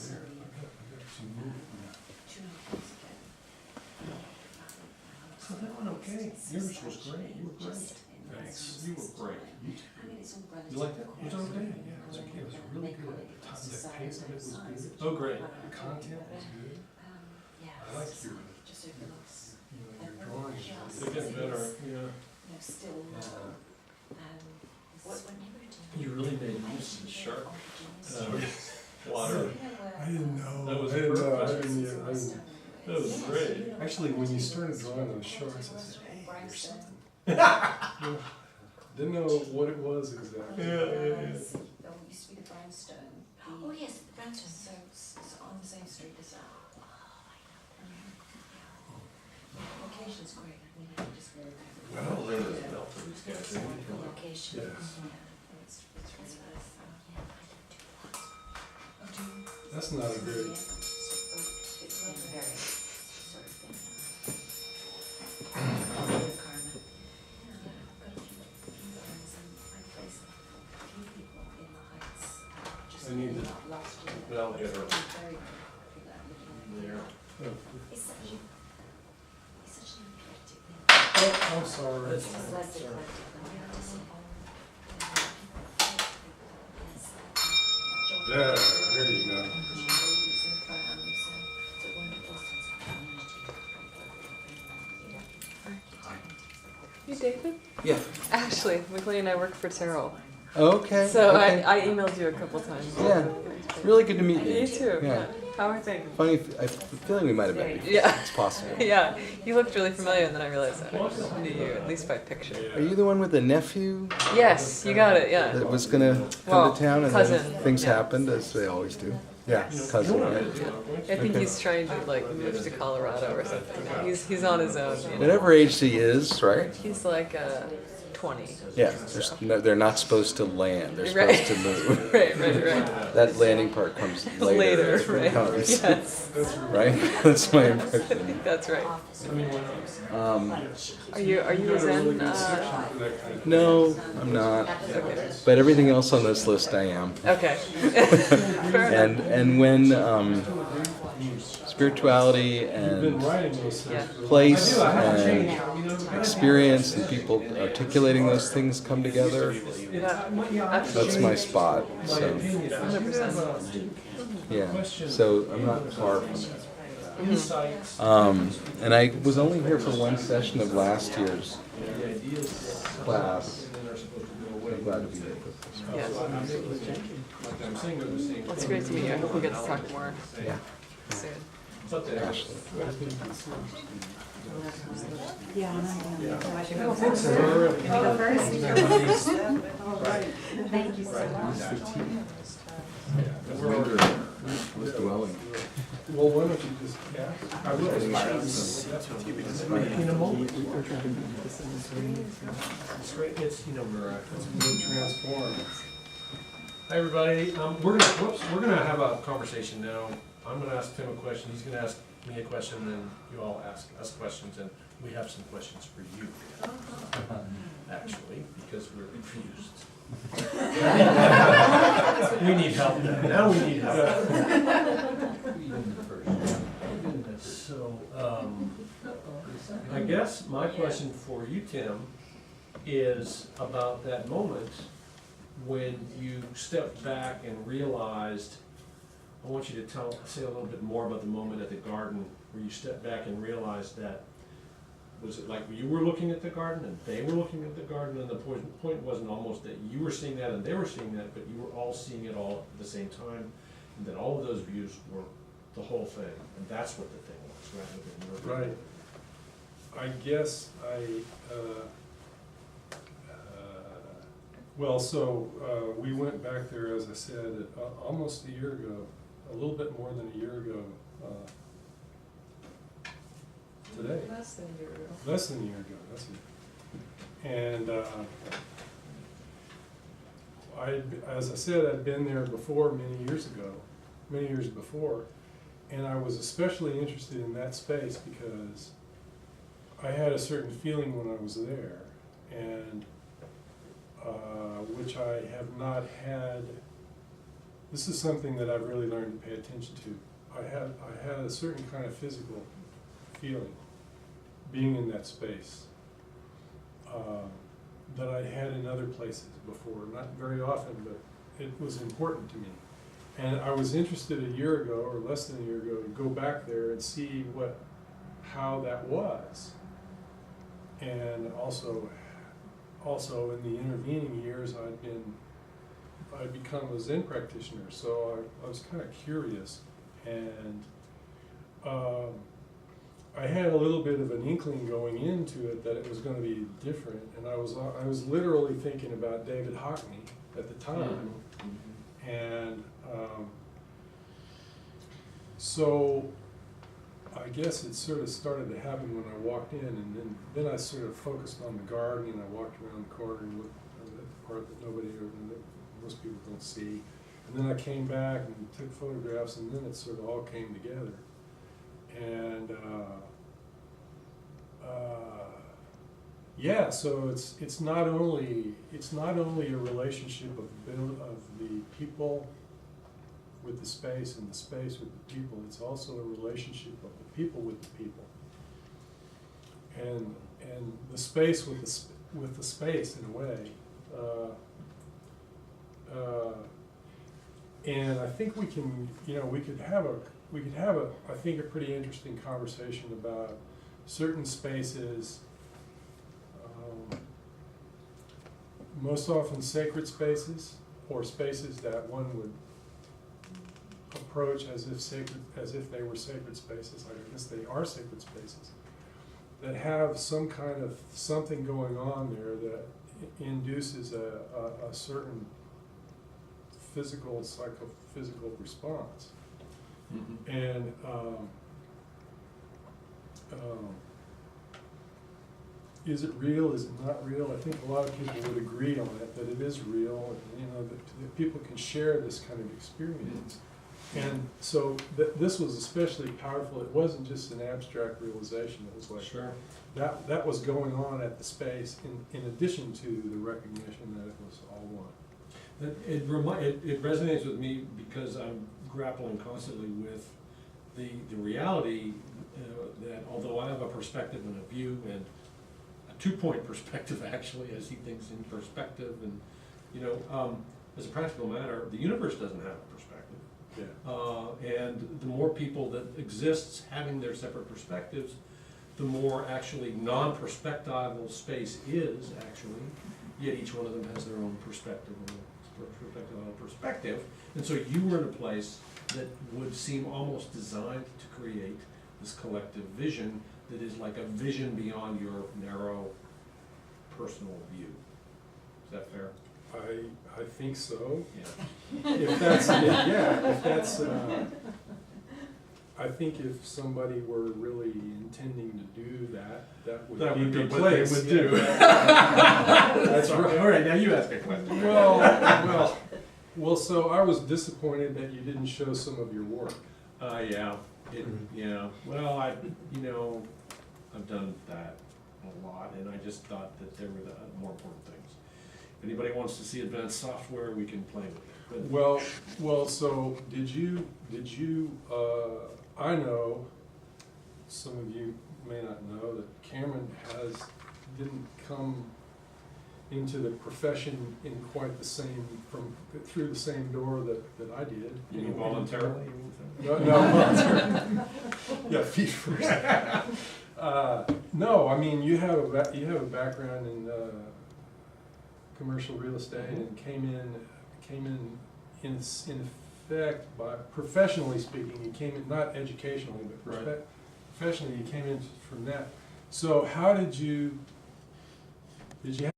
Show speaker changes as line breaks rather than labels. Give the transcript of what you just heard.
there. I got some movement. So that went okay. Yours was great. You were great. Thanks. You were great. You like that? It was okay. Yeah, it was okay. It was really good. The pace of it was good. Oh, great. The content was good. I liked your, your drawings. They're getting better. Yeah. You really made use of the sharp water.
I didn't know.
That was
I
perfect.
didn't,
That was great.
actually, when you started drawing those sharks, I said, hey, there's something. Didn't know what it was exactly.
Yeah.
Used to be the brownstone.
Oh yes, the brownstone.
So it's on the same street as that. Location's great. I mean, I just really like it.
Well, there was melt for these guys.
The location.
Yes.
Yeah, it's really nice. Oh, do you?
That's not a great.
It's very sort of thin. Karma. Yeah, I've got a few friends and I placed a few people in the Heights just
I need to-
last year.
Well, get her
Very popular looking
there.
It's such an eclectic thing.
Oh, I'm sorry.
That's
It's
fine.
less
Sorry.
eclectic than we have to see all.
Yeah, there you go.
You David?
Yeah.
Ashley, McLean and I work for Terrell.
Okay.
So
okay.
I emailed you a couple times.
Yeah. Really good to meet you.
You too.
Yeah.
Yeah. How are things?
Funny, I have a feeling we might have met before.
Yeah.
It's possible.
Yeah, you looked really familiar, and then I realized I knew you at least by picture.
Are you the one with the nephew
Yes, you got it. Yeah.
that was gonna come
Well,
to town and
cousin,
then things
yeah.
happened as they always do? Yeah, cousin, right?
I think
Okay.
he's trying to like move to Colorado or something. He's on his own. You know?
Whatever age he is, right?
He's like 20.
Yeah, they're not supposed to land. They're
Right.
supposed to move.
Right.
That landing part comes later.
Later,
if it
right?
comes,
Yes,
right? That's my
I
impression.
think that's right.
Um,
Are you a Zen?
no, I'm not.
Okay.
But everything else on this list, I am.
Okay. Fair enough.
And when spirituality
You've been
and
writing those things.
Yeah.
place and experience and people articulating those things come together,
Yeah,
that's my spot. So
100%.
yeah, so I'm not far from it.
Insights.
And I was only here for one session of last year's class. I'm glad to be here for this.
Yes.
Like I'm saying, it was saying.
Well, it's great to meet you. I hope we get to talk more
Yeah,
soon.
But the
Ashley.
Yeah, and I Thank you so much.
Was dwelling.
Well, why don't you just ask?
I will. In a moment. It's great. It's, you know, miraculous.
Being transformed.
Hi, everybody. We're gonna have a conversation now. I'm gonna ask Tim a question. He's gonna ask me a question, and then you all ask us questions, and we have some questions for you, actually, because we're confused. We need help now. Now we need help. So, I guess my question for you, Tim, is about that moment when you stepped back and realized. I want you to say a little bit more about the moment at the garden where you stepped back and realized that, was it like you were looking at the garden and they were looking at the garden, and the point wasn't almost that you were seeing that and they were seeing that, but you were all seeing it all at the same time, and that all of those views were the whole thing, and that's what the thing was, rather than your view.
Right. I guess well, so we went back there, as I said, almost a year ago, a little bit more than a year ago today.
Less than a year ago.
Less than a year ago, that's it. And as I said, I'd been there before many years before, and I was especially interested in that space because I had a certain feeling when I was there, and which I have not had. this is something that I've really learned to pay attention to. I had a certain kind of physical feeling being in that space that I had in other places before, not very often, but it was important to me. And I was interested a year ago, or less than a year ago, to go back there and see how that was. And also in the intervening years, I'd become a Zen practitioner, so I was kind of curious, and I had a little bit of an inkling going into it that it was going to be different, and I was literally thinking about David Hockney at the time, and so I guess it sort of started to happen when I walked in, and then I sort of focused on the garden, and I walked around the corner and looked at the part that most people don't see, and then I came back and took photographs, and then it sort of all came together. And yeah, so it's not only a relationship of the people with the space and the space with the people. It's also a relationship of the people with the people, and the space with the space in a way. And I think we could have I think a pretty interesting conversation about certain spaces, most often sacred spaces, or spaces that one would approach as if they were sacred spaces. I guess they are sacred spaces that have some kind of something going on there that induces a certain psychophysical response.
Mm-hmm.
And is it real? Is it not real? I think a lot of people would agree on it, that it is real, and, that people can share this kind of experience. And so this was especially powerful. It wasn't just an abstract realization. It was like,
Sure.
that was going on at the space in addition to the recognition that it was all one.
It resonates with me because I'm grappling constantly with the reality that although I have a perspective and a view, and a two-point perspective actually, I see things in perspective, and as a practical matter, the universe doesn't have a perspective.
Yeah.
And the more people that exists having their separate perspectives, the more actually non-perspectival space is actually, yet each one of them has their own perspective and so you were in a place that would seem almost designed to create this collective vision that is like a vision beyond your narrow personal view. Is that fair?
I think so.
Yeah.
If that's I think if somebody were really intending to do that would be the
what
place.
they would do.
That's right.
All right, now you ask a question.
Well, so I was disappointed that you didn't show some of your work.
Yeah. Well, I've done that a lot, and I just thought that there were the more important things. If anybody wants to see advanced software, we can play with it. But
Well, so did you, I know, some of you may not know, that Cameron didn't come into the profession in quite through the same door that I did.
You mean voluntarily?
No, voluntarily. Yeah, feet first. No, I mean, you have a background in commercial real estate, and came in effect by, professionally speaking, you came in, not educationally, but
Right.
professionally, you came in from that. So how did you